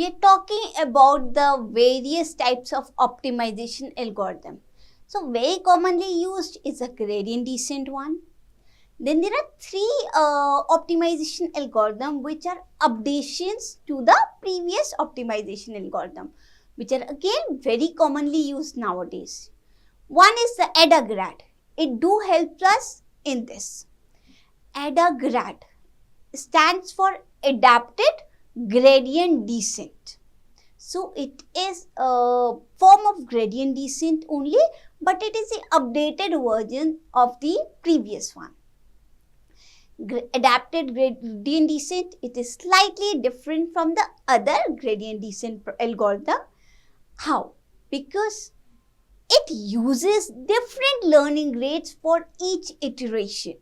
we are talking about the various types of optimization algorithm. So very commonly used is a gradient descent one. Then there are three optimization algorithm which are updations to the previous optimization algorithm, which are again very commonly used nowadays. One is the ADA-GRAD. It do help us in this. ADA-GRAD stands for Adapted Gradient Descent. So it is a form of gradient descent only, but it is the updated version of the previous one. Adapted gradient descent, it is slightly different from the other gradient descent algorithm. How? Because it uses different learning rates for each iteration.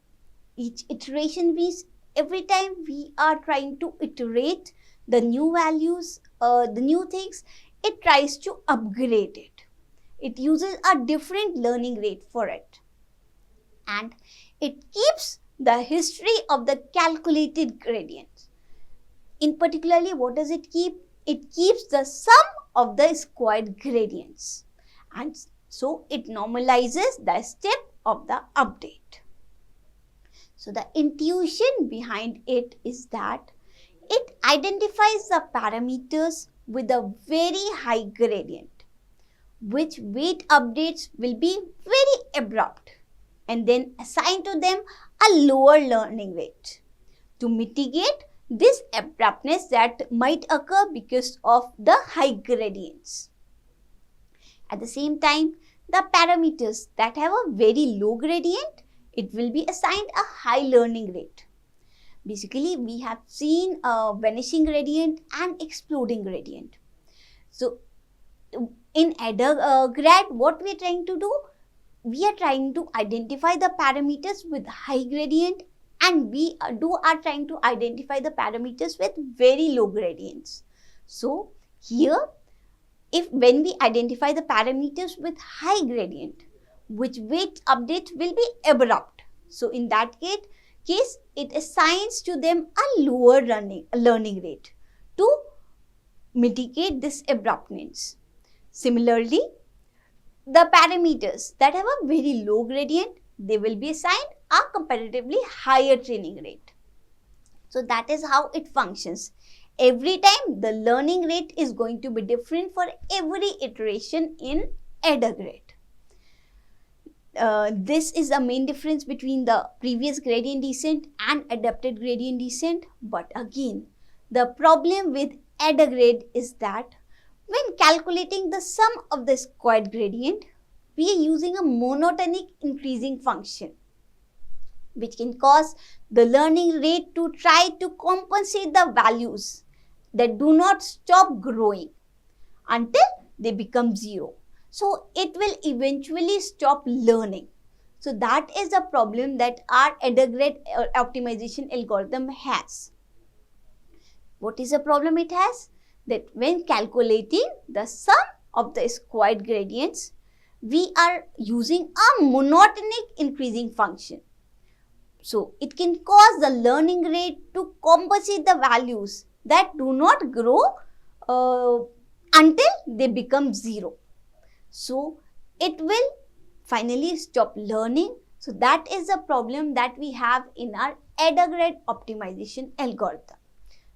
Each iteration means every time we are trying to iterate the new values, the new things, it tries to upgrade it. It uses a different learning rate for it. And it keeps the history of the calculated gradients. In particularly, what does it keep? It keeps the sum of the squared gradients. And so it normalizes the step of the update. So the intuition behind it is that it identifies the parameters with a very high gradient, which weight updates will be very abrupt, and then assign to them a lower learning rate to mitigate this abruptness that might occur because of the high gradients. At the same time, the parameters that have a very low gradient, it will be assigned a high learning rate. Basically, we have seen a vanishing gradient and exploding gradient. So, in ADA-GRAD, what we are trying to do? We are trying to identify the parameters with high gradient, and we are trying to identify the parameters with very low gradients. So, here, when we identify the parameters with high gradient, which weight update will be abrupt. So, in that case, it assigns to them a lower learning rate to mitigate this abruptness. Similarly, the parameters that have a very low gradient, they will be assigned a comparatively higher training rate. So that is how it functions. Every time the learning rate is going to be different for every iteration in ADA-GRAD. This is the main difference between the previous gradient descent and adapted gradient descent. But again, the problem with ADA-GRAD is that when calculating the sum of the squared gradient, we are using a monotonic increasing function, which can cause the learning rate to try to compensate the values that do not stop growing until they become 0. So it will eventually stop learning. So that is the problem that our ADA-GRAD optimization algorithm has. What is the problem it has? That when calculating the sum of the squared gradients, we are using a monotonic increasing function. So it can cause the learning rate to compensate the values that do not grow until they become 0. So it will finally stop learning. So that is the problem that we have in our ADA-GRAD optimization algorithm.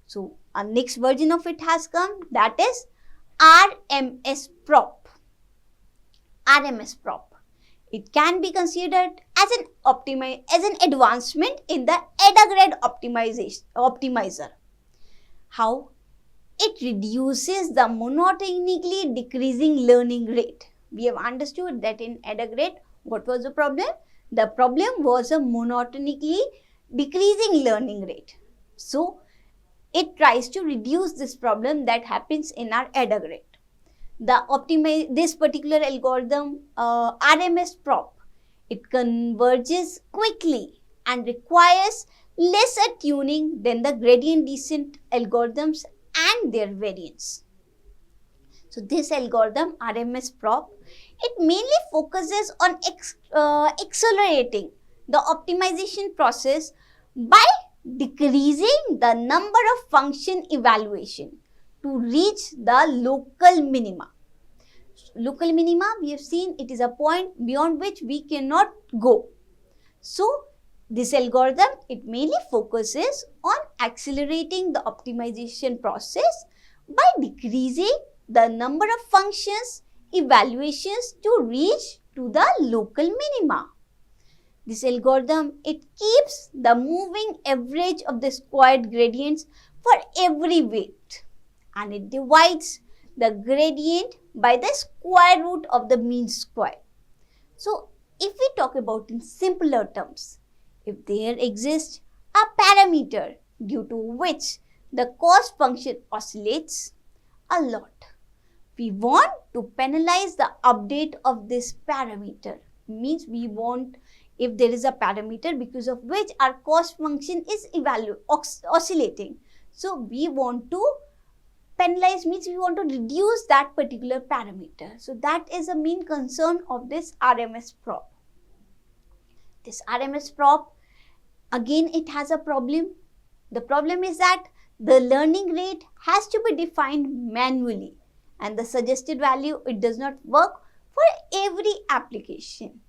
So our next version of it has come, that is RMS-PROP. RMS-PROP. It can be considered as an advancement in the ADA-GRAD optimizer. How? It reduces the monotonically decreasing learning rate. We have understood that in ADA-GRAD, what was the problem? The problem was a monotonically decreasing learning rate. So it tries to reduce this problem that happens in our ADA-GRAD. This particular algorithm, RMS-PROP, it converges quickly and requires lesser tuning than the gradient descent algorithms and their variants. So this algorithm, RMS-PROP, it mainly focuses on accelerating the optimization process by decreasing the number of function evaluation to reach the local minima. Local minima, we have seen it is a point beyond which we cannot go. So, this algorithm, it mainly focuses on accelerating the optimization process by decreasing the number of functions, evaluations to reach to the local minima. This algorithm, it keeps the moving average of the squared gradients for every weight, and it divides the gradient by the square root of the mean square. So, if we talk about in simpler terms, if there exists a parameter due to which the cost function oscillates a lot, we want to penalize the update of this parameter. Means we want, if there is a parameter because of which our cost function is oscillating. So, we want to penalize, means we want to reduce that particular parameter. So, that is a main concern of this RMS prop. This RMS prop, again it has a problem. The problem is that the learning rate has to be defined manually, and the suggested value, it does not work for every application.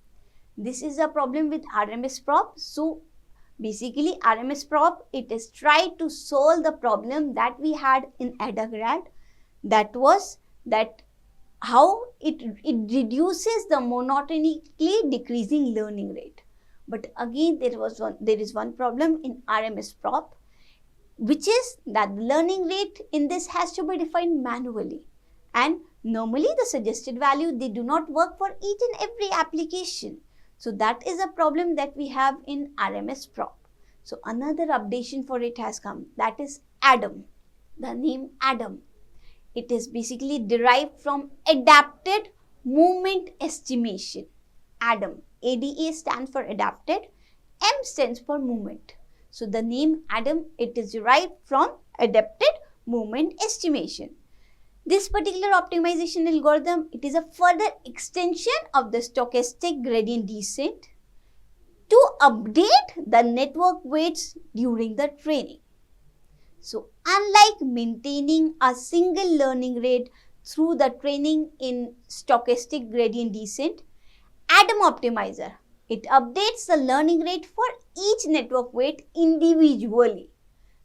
This is a problem with RMS prop. So, basically RMS prop, it is tried to solve the problem that we had in ADAGRAD, that was that how it reduces the monotonically decreasing learning rate. But again, there is one problem in RMS prop, which is that the learning rate in this has to be defined manually, and normally the suggested value, they do not work for each and every application. So, that is a problem that we have in RMS prop. So, another updation for it has come, that is ADAM. The name ADAM, it is basically derived from adapted moment estimation. ADAM, ADA stands for adapted, M stands for moment. So, the name ADAM, it is derived from adapted moment estimation. This particular optimization algorithm, it is a further extension of the stochastic gradient descent to update the network weights during the training. So, unlike maintaining a single learning rate through the training in stochastic gradient descent, ADAM optimizer, it updates the learning rate for each network weight individually.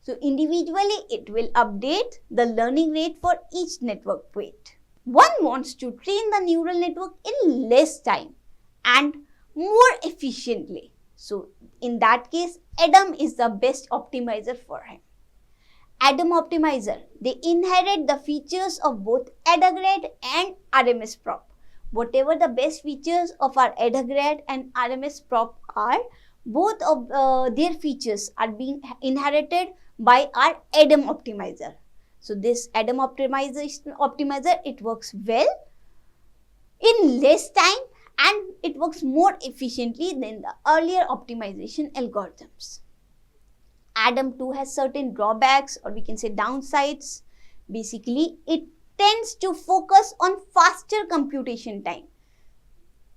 So, individually it will update the learning rate for each network weight. One wants to train the neural network in less time and more efficiently. So, in that case, ADAM is the best optimizer for him. ADAM optimizer, they inherit the features of both ADAGRAD and RMS prop. Whatever the best features of our ADAGRAD and RMS prop are, both of their features are being inherited by our ADAM optimizer. So, this ADAM optimizer, it works well in less time and it works more efficiently than the earlier optimization algorithms. ADAM too has certain drawbacks, or we can say downsides. Basically, it tends to focus on faster computation time.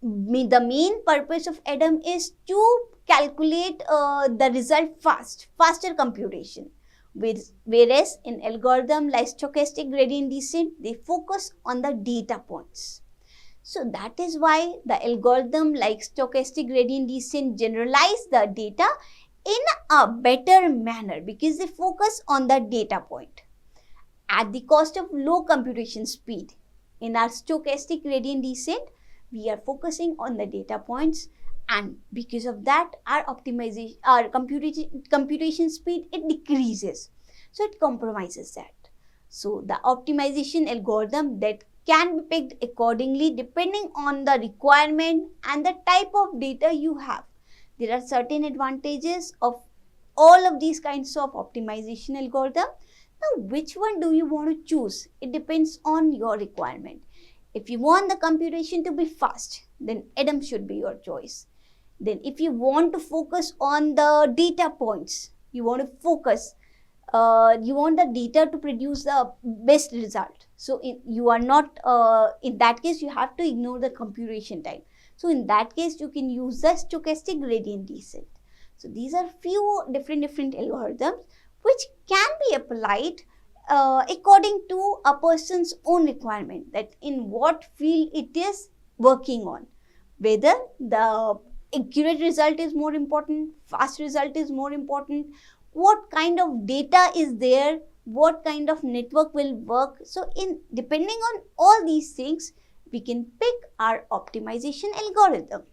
The main purpose of ADAM is to calculate the result faster computation. Whereas in algorithm like stochastic gradient descent, they focus on the data points. So that is why the algorithm like stochastic gradient descent generalize the data in a better manner, because they focus on the data point at the cost of low computation speed. In our stochastic gradient descent, we are focusing on the data points, and because of that our computation speed, it decreases. So it compromises that. So the optimization algorithm that can be picked accordingly depending on the requirement and the type of data you have. There are certain advantages of all of these kinds of optimization algorithm. Now, which one do you want to choose? It depends on your requirement. If you want the computation to be fast, then ADAM should be your choice. Then if you want to focus on the data points, you want the data to produce the best result. So you are not, in that case, you have to ignore the computation time. So in that case, you can use the stochastic gradient descent. So these are few different algorithms which can be applied according to a person's own requirement, that in what field it is working on, whether the accurate result is more important, fast result is more important, what kind of data is there, what kind of network will work. So depending on all these things, we can pick our optimization algorithm.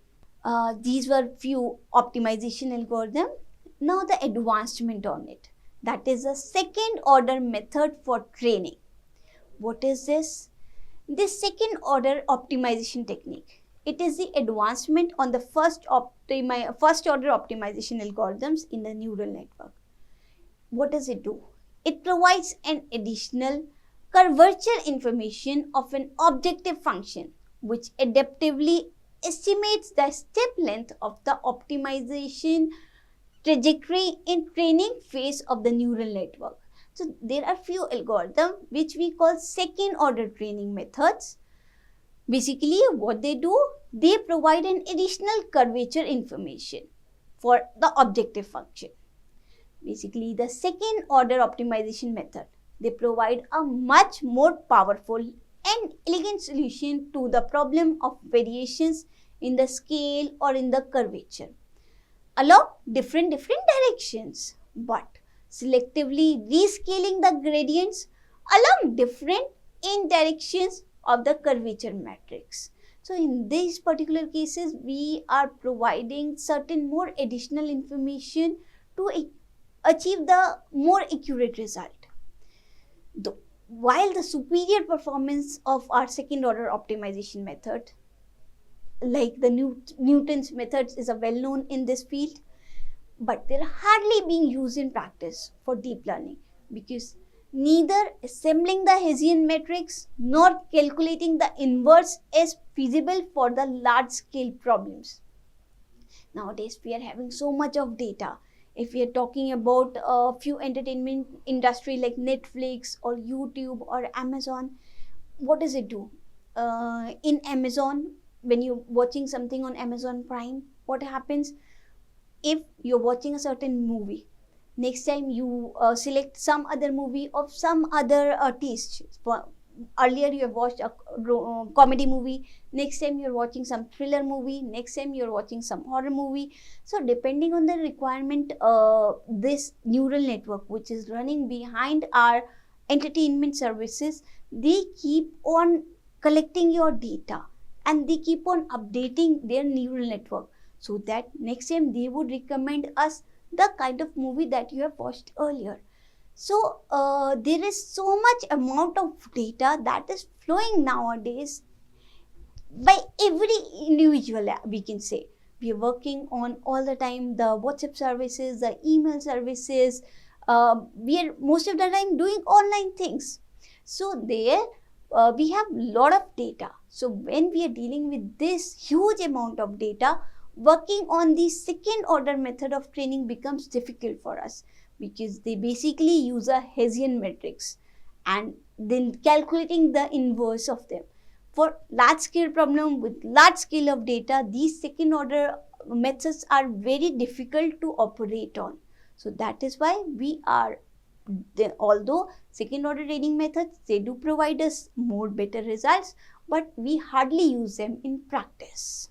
These were few optimization algorithm. Now the advancement on it, that is a second order method for training. What is this? This second order optimization technique, it is the advancement on the first order optimization algorithms in the neural network. What does it do? It provides an additional curvature information of an objective function which adaptively estimates the step length of the optimization trajectory in training phase of the neural network. So there are few algorithms which we call second order training methods. Basically what they do, they provide an additional curvature information for the objective function. Basically the second order optimization method, they provide a much more powerful and elegant solution to the problem of variations in the scale or in the curvature along different directions, but selectively rescaling the gradients along different directions of the curvature matrix. So in these particular cases, we are providing certain more additional information to achieve the more accurate result. While the superior performance of our second order optimization method, like the Newton's methods, is a well known in this field, but they're hardly being used in practice for deep learning, because neither assembling the Hessian matrix nor calculating the inverse is feasible for the large scale problems. Nowadays we are having so much of data. If we are talking about a few entertainment industry like Netflix or YouTube or Amazon, what does it do? In Amazon, when you're watching something on Amazon Prime, what happens? If you're watching a certain movie, next time you select some other movie of some other taste. Earlier you have watched a comedy movie, next time you're watching some thriller movie, next time you're watching some horror movie. So depending on the requirement, this neural network which is running behind our entertainment services, they keep on collecting your data and they keep on updating their neural network, so that next time they would recommend us the kind of movie that you have watched earlier. So there is so much amount of data that is flowing nowadays by every individual, we can say. We are working on all the time the WhatsApp services, the email services. We are most of the time doing online things. So there we have lot of data. So when we are dealing with this huge amount of data, working on the second order method of training becomes difficult for us, because they basically use a Hessian matrix and then calculating the inverse of them. For large scale problem with large scale of data, these second order methods are very difficult to operate on. So that is why we are, although second order training methods, they do provide us more better results, but we hardly use them in practice.